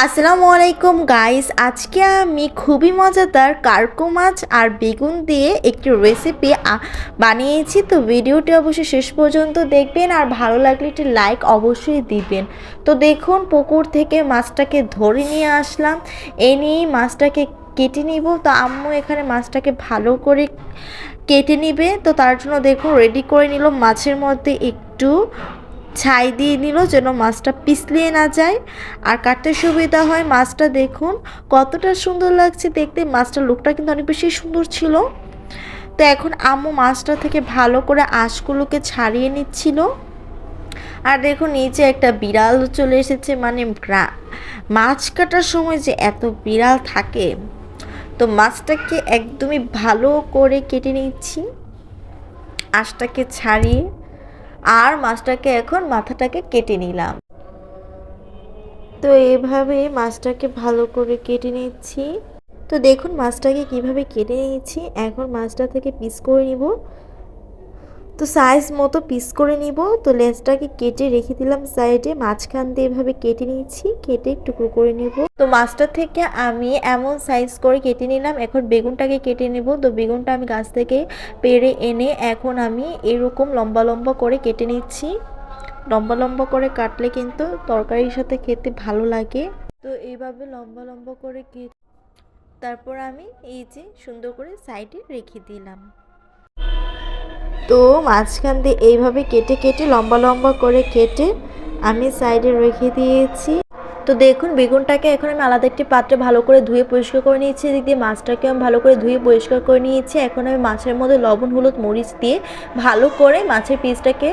আসসালামু আলাইকুম গাইস, আজকে আমি খুবই মজাদার কার্কো মাছ আর বেগুন দিয়ে একটি রেসিপি বানিয়েছি। তো ভিডিওটি অবশ্যই শেষ পর্যন্ত দেখবেন আর ভালো লাগলে একটি লাইক অবশ্যই দিবেন। তো দেখুন, পুকুর থেকে মাছটাকে ধরে নিয়ে আসলাম, নিয়েই মাছটাকে কেটে নিব। তো আম্মু এখানে মাছটাকে ভালো করে কেটে নিবে। তো তার জন্য দেখুন রেডি করে নিল, মাছের মধ্যে একটু ছাই দিয়ে নিল যেন মাছটা পিছলিয়ে না যায় আর কাটতে সুবিধা হয়। মাছটা দেখুন কতটা সুন্দর লাগছে দেখতে, মাছটার লুকটা কিন্তু অনেক বেশি সুন্দর ছিল। তো এখন আম্মু মাছটা থেকে ভালো করে আঁশগুলোকে ছাড়িয়ে নিচ্ছিল। আর দেখুন নিচে একটা বিড়াল চলে এসেছে, মানে মাছ কাটার সময় যে এত বিড়াল থাকে। তো মাছটাকে একদমই ভালো করে কেটে নিচ্ছি আঁশটাকে ছাড়িয়ে, আর মাছটাকে এখন মাথাটাকে কেটে নিলাম। তো এভাবে মাছটাকে ভালো করে কেটে নিচ্ছি। তো দেখুন মাছটাকে কিভাবে কেটে নিয়েছি। এখন মাছটা থেকে পিস করে নিব, তো সাইজ মতো পিস করে নিব। তো লেজটাকে কেটে রেখে দিলাম সাইডে, মাঝখান দিয়ে এভাবে কেটে নিয়েছি, কেটে টুকরো করে নিব। তো মাছটা থেকে আমি এমন সাইজ করে কেটে নিলাম। এখন বেগুনটাকে কেটে নেব। তো বেগুনটা আমি গাছ থেকে পেড়ে এনে এখন আমি এরকম লম্বা লম্বা করে কেটে নিচ্ছি। লম্বা লম্বা করে কাটলে কিন্তু তরকারির সাথে খেতে ভালো লাগে। তো এইভাবে লম্বা লম্বা করে তারপর আমি এই যে সুন্দর করে সাইডে রেখে দিলাম। তো মাঝখান দিয়ে এইভাবে কেটে কেটে লম্বা লম্বা করে কেটে আমি সাইডে রেখে দিয়েছি। তো দেখুন বেগুনটাকে এখন আমি আলাদা একটি পাত্রে ভালো করে ধুয়ে পরিষ্কার করে নিয়েছি। এদিক দিয়ে মাছটাকে আমি ভালো করে ধুয়ে পরিষ্কার করে নিয়েছি। এখন আমি মাছের মধ্যে লবণ হলুদ মরিচ দিয়ে ভালো করে মাছের পিসটাকে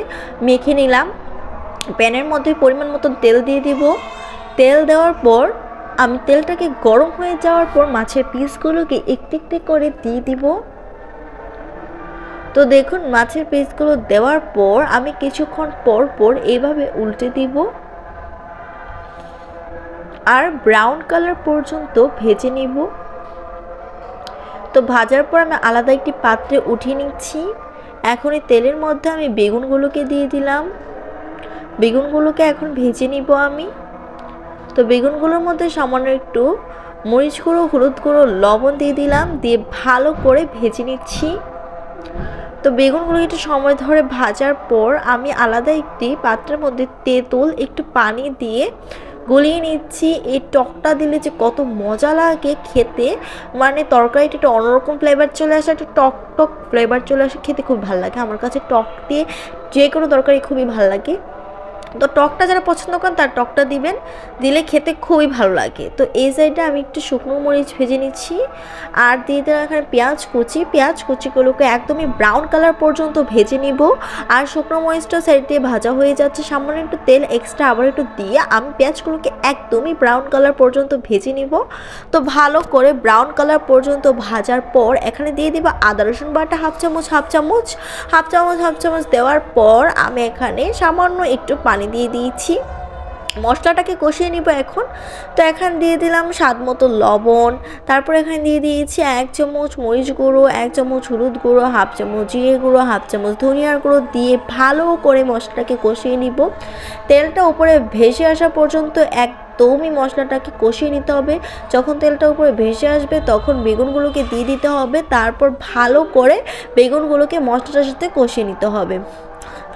মেখে নিলাম। প্যানের মধ্যে পরিমাণ মতো তেল দিয়ে দিব। তেল দেওয়ার পর আমি তেলটাকে গরম হয়ে যাওয়ার পর মাছের পিসগুলোকে একটু একটু করে দিয়ে দিব। তো দেখুন মাছের পিসগুলো দেওয়ার পর আমি কিছুক্ষণ পর পর এইভাবে উল্টে দিব আর ব্রাউন কালার পর্যন্ত ভেজে নিব। তো ভাজার পর আমি আলাদা একটি পাত্রে উঠিয়ে নিচ্ছি। এখন এই তেলের মধ্যে আমি বেগুনগুলোকে দিয়ে দিলাম। বেগুনগুলোকে এখন ভেজে নিব আমি। তো বেগুনগুলোর মধ্যে সামান্য একটু মরিচ গুঁড়ো হলুদ গুঁড়ো লবণ দিয়ে দিলাম, দিয়ে ভালো করে ভেজে নিচ্ছি। তো বেগুনগুলো একটু সময় ধরে ভাজার পর আমি আলাদা একটি পাত্রের মধ্যে তেঁতুল একটু পানি দিয়ে গলিয়ে নিচ্ছি। এই টকটা দিলে যে কত মজা লাগে খেতে, মানে তরকারিটা একটু অন্যরকম ফ্লেভার চলে আসে, একটু টক টক ফ্লেভার চলে আসে, খেতে খুব ভালো লাগে। আমার কাছে টক দিয়ে যে কোনো তরকারি খুবই ভালো লাগে। তো টকটা যারা পছন্দ করেন তার টকটা দিবেন, দিলে খেতে খুবই ভালো লাগে। তো এই সাইডে আমি একটু শুকনো মরিচ ভেজে নিচ্ছি আর দিয়ে দিলাম এখানে পেঁয়াজ কুচিগুলোকে একদমই ব্রাউন কালার পর্যন্ত ভেজে নিব। আর শুকনো মরিচটা সাইড দিয়ে ভাজা হয়ে যাচ্ছে, সামান্য একটু তেল এক্সট্রা আবার একটু দিয়ে আমি পেঁয়াজগুলোকে একদমই ব্রাউন কালার পর্যন্ত ভেজে নিব। তো ভালো করে ব্রাউন কালার পর্যন্ত ভাজার পর এখানে দিয়ে দিব আদা রসুন বাটা হাফ চামচ দেওয়ার পর আমি এখানে সামান্য একটু পানি দিয়ে দিয়েছি, মশলাটাকে কষিয়ে নিব এখন। তো এখানে দিয়ে দিলাম স্বাদ মতো লবণ, তারপর এখানে দিয়ে দিয়েছি 1 চামচ মরিচ গুঁড়ো, 1 চামচ হলুদ গুঁড়ো, হাফ চামচ জিরে গুঁড়ো, হাফ চামচ ধনিয়ার গুঁড়ো দিয়ে ভালো করে মশলাটাকে কষিয়ে নিব। তেলটা উপরে ভেসে আসা পর্যন্ত একদমই মশলাটাকে কষিয়ে নিতে হবে। যখন তেলটা উপরে ভেসে আসবে তখন বেগুনগুলোকে দিয়ে দিতে হবে, তারপর ভালো করে বেগুনগুলোকে মশলাটার সাথে কষিয়ে নিতে হবে।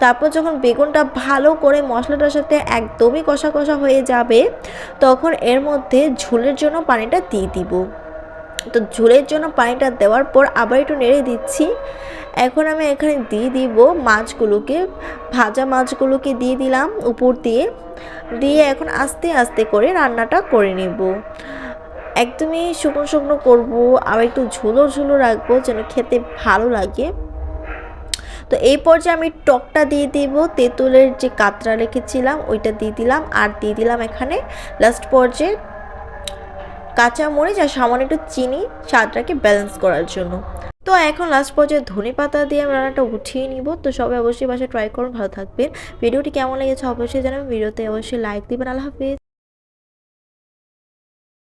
তারপর যখন বেগুনটা ভালো করে মশলাটার সাথে একদমই কষা কষা হয়ে যাবে তখন এর মধ্যে ঝোলের জন্য পানিটা দিয়ে দিব। তো ঝোলের জন্য পানিটা দেওয়ার পর আবার একটু নেড়ে দিচ্ছি। এখন আমি এখানে দিয়ে দিব মাছগুলোকে, ভাজা মাছগুলোকে দিয়ে দিলাম উপর দিয়ে এখন আস্তে আস্তে করে রান্নাটা করে নেব। একদমই শুকনো শুকনো করবো, আর একটু ঝোলো ঝোলো রাখবো যেন খেতে ভালো লাগে। তো এই পর্যায়ে আমি টকটা দিয়ে দিব, তেঁতুলের যে কাতরা রেখেছিলাম ওইটা দিয়ে দিলাম, আর দিয়ে দিলাম এখানে লাস্ট পর্যায়ে কাঁচামরিচ আর সামান্য একটু চিনি স্বাদটাকে ব্যালেন্স করার জন্য। তো এখন লাস্ট পর্যায়ে ধনেপাতা দিয়ে আমি রান্নাটা উঠিয়ে নিব। তো সবাই অবশ্যই বাসায় ট্রাই করুন, ভালো থাকবেন। ভিডিওটি কেমন লেগেছে অবশ্যই জানাবেন, ভিডিওতে অবশ্যই লাইক দিবেন। আল্লাহ হাফিজ।